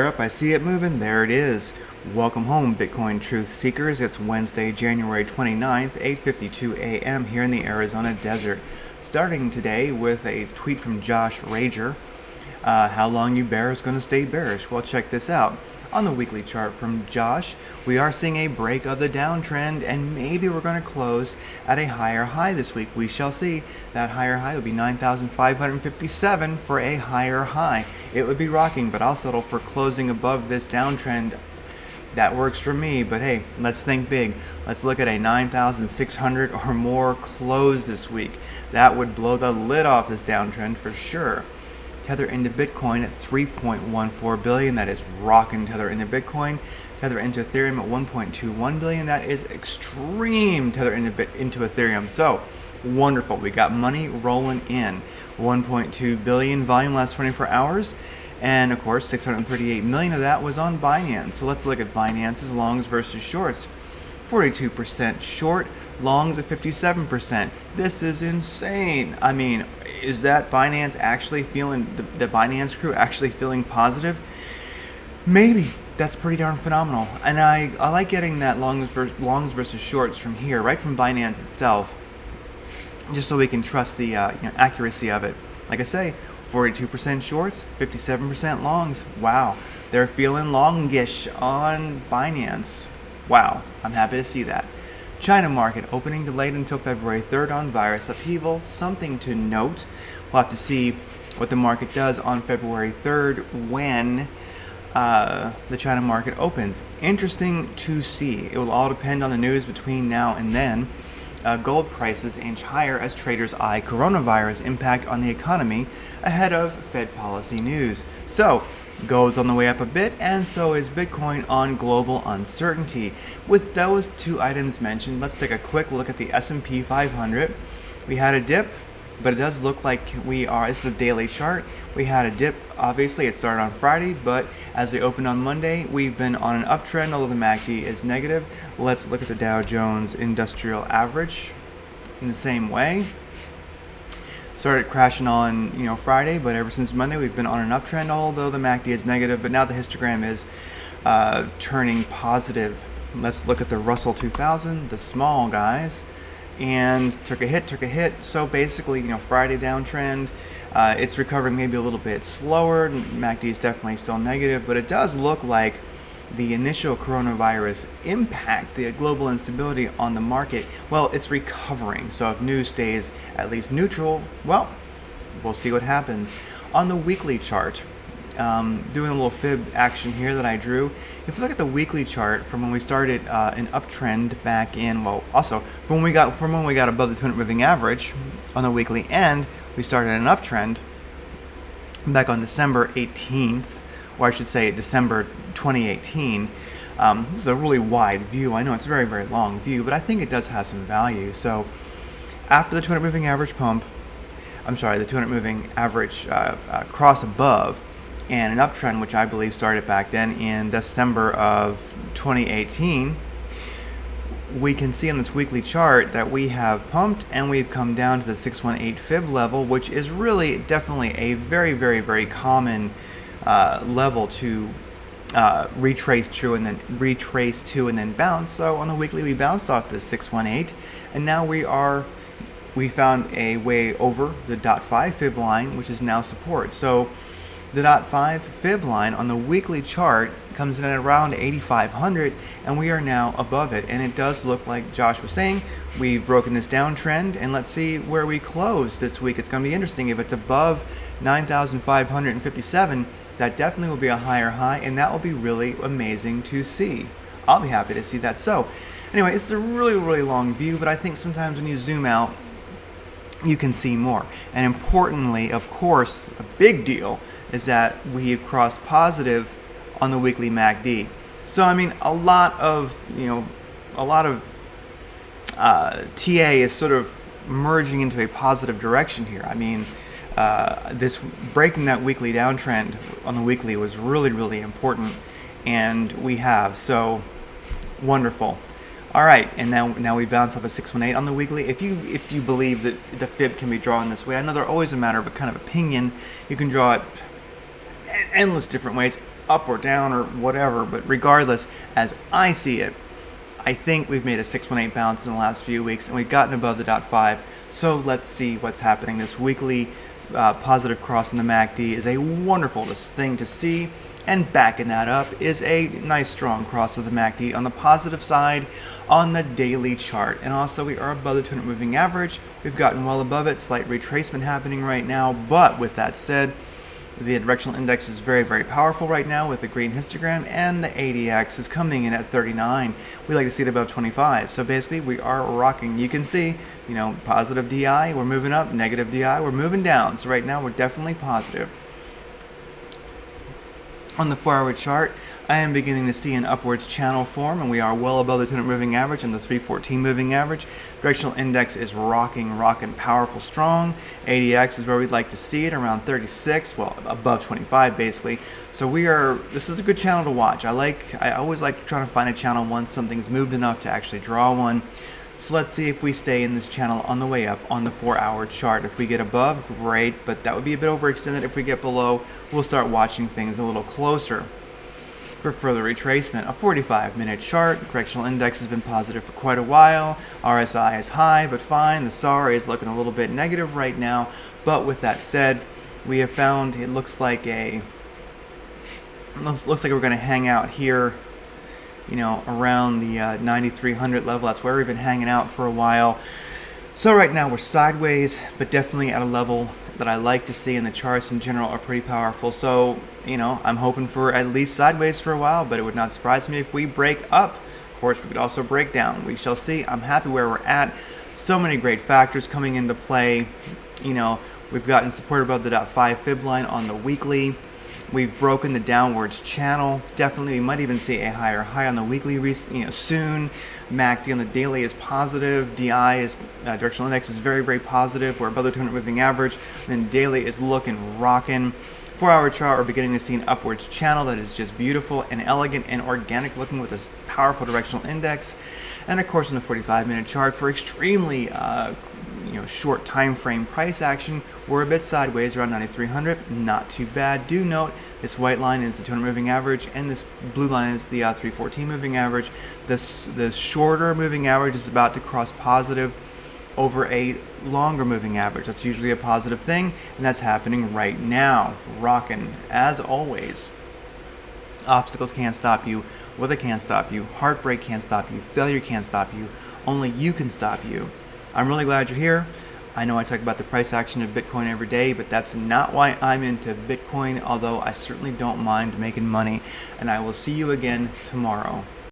Up, I see it moving. There it is. Welcome home, Bitcoin Truth Seekers. It's Wednesday, January 29th, 8:52 a.m. here in the Arizona desert. Starting today with a tweet from Josh Rager. How long you bears going to stay bearish? Well, check this out. On the weekly chart from Josh, we are seeing a break of the downtrend, and maybe we're going to close at a higher high this week. We shall see. That higher high would be 9,557 for a higher high. It would be rocking, but I'll settle for closing above this downtrend. That works for me, but hey, let's think big. Let's look at a 9,600 or more close this week. That would blow the lid off this downtrend for sure. Tether into Bitcoin at 3.14 billion. That is rocking Tether into Bitcoin. Tether into Ethereum at 1.21 billion. That is extreme Tether into Ethereum. So wonderful. We got money rolling in. 1.2 billion volume last 24 hours. And of course, 638 million of that was on Binance. So let's look at Binance's longs versus shorts. 42% short, longs at 57%. This is insane. I mean, is that Binance actually feeling, the Binance crew actually feeling positive? Maybe. That's pretty darn phenomenal. And I like getting that longs versus shorts from here, right from Binance itself, just so we can trust the accuracy of it. Like I say, 42% shorts, 57% longs. Wow. They're feeling longish on Binance. Wow. I'm happy to see that. China market opening delayed until February 3rd on virus upheaval. Something to note. We'll have to see what the market does on February 3rd when the China market opens. Interesting to see. It will all depend on the news between now and then. Gold prices inch higher as traders eye coronavirus impact on the economy ahead of Fed policy news. So, gold's on the way up a bit, and so is Bitcoin on global uncertainty. With those two items mentioned, let's take a quick look at the S&P 500. We had a dip, but it does look like this is a daily chart. We had a dip, obviously it started on Friday, but as we opened on Monday, we've been on an uptrend, although the MACD is negative. Let's look at the Dow Jones Industrial Average in the same way. Started crashing on Friday, but ever since Monday we've been on an uptrend, although the MACD is negative, but now the histogram is turning positive. Let's look at the Russell 2000, the small guys, and took a hit. So basically, Friday downtrend, it's recovering maybe a little bit slower. MACD is definitely still negative, but it does look like the initial coronavirus impact, the global instability on the market, well, it's recovering. So if news stays at least neutral, well, we'll see what happens. On the weekly chart, doing a little fib action here that I drew. If you look at the weekly chart from when we started an uptrend back in, well, also from when we got above the 200 moving average on the weekly end, we started an uptrend back on December 18th, or I should say December 2018. This is a really wide view. I know it's a very, very long view, but I think it does have some value. So after the 200 moving average the 200 moving average cross above, and an uptrend, which I believe started back then in December of 2018, we can see on this weekly chart that we have pumped and we've come down to the 618 fib level, which is really definitely a very, very, very common level to retrace to and then bounce. So on the weekly we bounced off this 618, and now we found a way over the 0.5 fib line, which is now support. So the 0.5 fib line on the weekly chart comes in at around 8,500, and we are now above it. And it does look like Josh was saying, we've broken this downtrend, and let's see where we close this week. It's going to be interesting. If it's above 9,557, that definitely will be a higher high, and that will be really amazing to see. I'll be happy to see that. So anyway, it's a really, really long view, but I think sometimes when you zoom out, you can see more. And importantly, of course, a big deal is that we've crossed positive on the weekly MACD. So I mean, a lot of TA is sort of merging into a positive direction here. I mean, this breaking that weekly downtrend on the weekly was really, really important, and we have. So wonderful. All right, and now we bounce off a 618 on the weekly. If you believe that the fib can be drawn this way, I know they're always a matter of a kind of opinion. You can draw it endless different ways. up or down or whatever, but regardless, as I see it, I think we've made a 618 bounce in the last few weeks, and we've gotten above the .5. So let's see what's happening. This weekly positive cross in the MACD is a wonderful thing to see, and backing that up is a nice strong cross of the MACD on the positive side on the daily chart. And also we are above the 200 moving average. We've gotten well above it, slight retracement happening right now, but with that said, the directional index is very, very powerful right now with the green histogram, and the ADX is coming in at 39. We like to see it above 25. So basically, we are rocking. You can see, positive DI, we're moving up. Negative DI, we're moving down. So right now, we're definitely positive. On the 4-hour chart, I am beginning to see an upwards channel form, and we are well above the 200 moving average and the 314 moving average. Directional index is rocking powerful, strong. ADX is where we'd like to see it, around 36, well, above 25 basically. So this is a good channel to watch. I always like trying to find a channel once something's moved enough to actually draw one. So let's see if we stay in this channel on the way up on the 4-hour chart. If we get above, great, but that would be a bit overextended. If we get below, we'll start watching things a little closer. For further retracement, a 45-minute chart. Directional index has been positive for quite a while. RSI is high, but fine. The SAR is looking a little bit negative right now. But with that said, we have found it looks like we're going to hang out here, around the 9,300 level. That's where we've been hanging out for a while. So right now we're sideways, but definitely at a level that I like to see, and the charts in general are pretty powerful. So, I'm hoping for at least sideways for a while, but it would not surprise me if we break up. Of course, we could also break down. We shall see. I'm happy where we're at. So many great factors coming into play. We've gotten support above the .5 fib line on the weekly. We've broken the downwards channel. Definitely, we might even see a higher high on the weekly soon. MACD on the daily is positive. DI is directional index is very, very positive. We're above the 200 moving average, and then daily is looking rocking. 4-hour chart, we're beginning to see an upwards channel that is just beautiful and elegant and organic looking with this powerful directional index. And of course, on the 45-minute chart for extremely short time frame price action, we're a bit sideways around 9,300. Not too bad. Do note this white line is the 200 moving average, and this blue line is the 314 moving average. The shorter moving average is about to cross positive over a longer moving average. That's usually a positive thing, and that's happening right now. Rocking as always. Obstacles can't stop you. Weather can't stop you. Heartbreak can't stop you. Failure can't stop you. Only you can stop you. I'm really glad you're here. I know I talk about the price action of Bitcoin every day, but that's not why I'm into Bitcoin, although I certainly don't mind making money. And I will see you again tomorrow.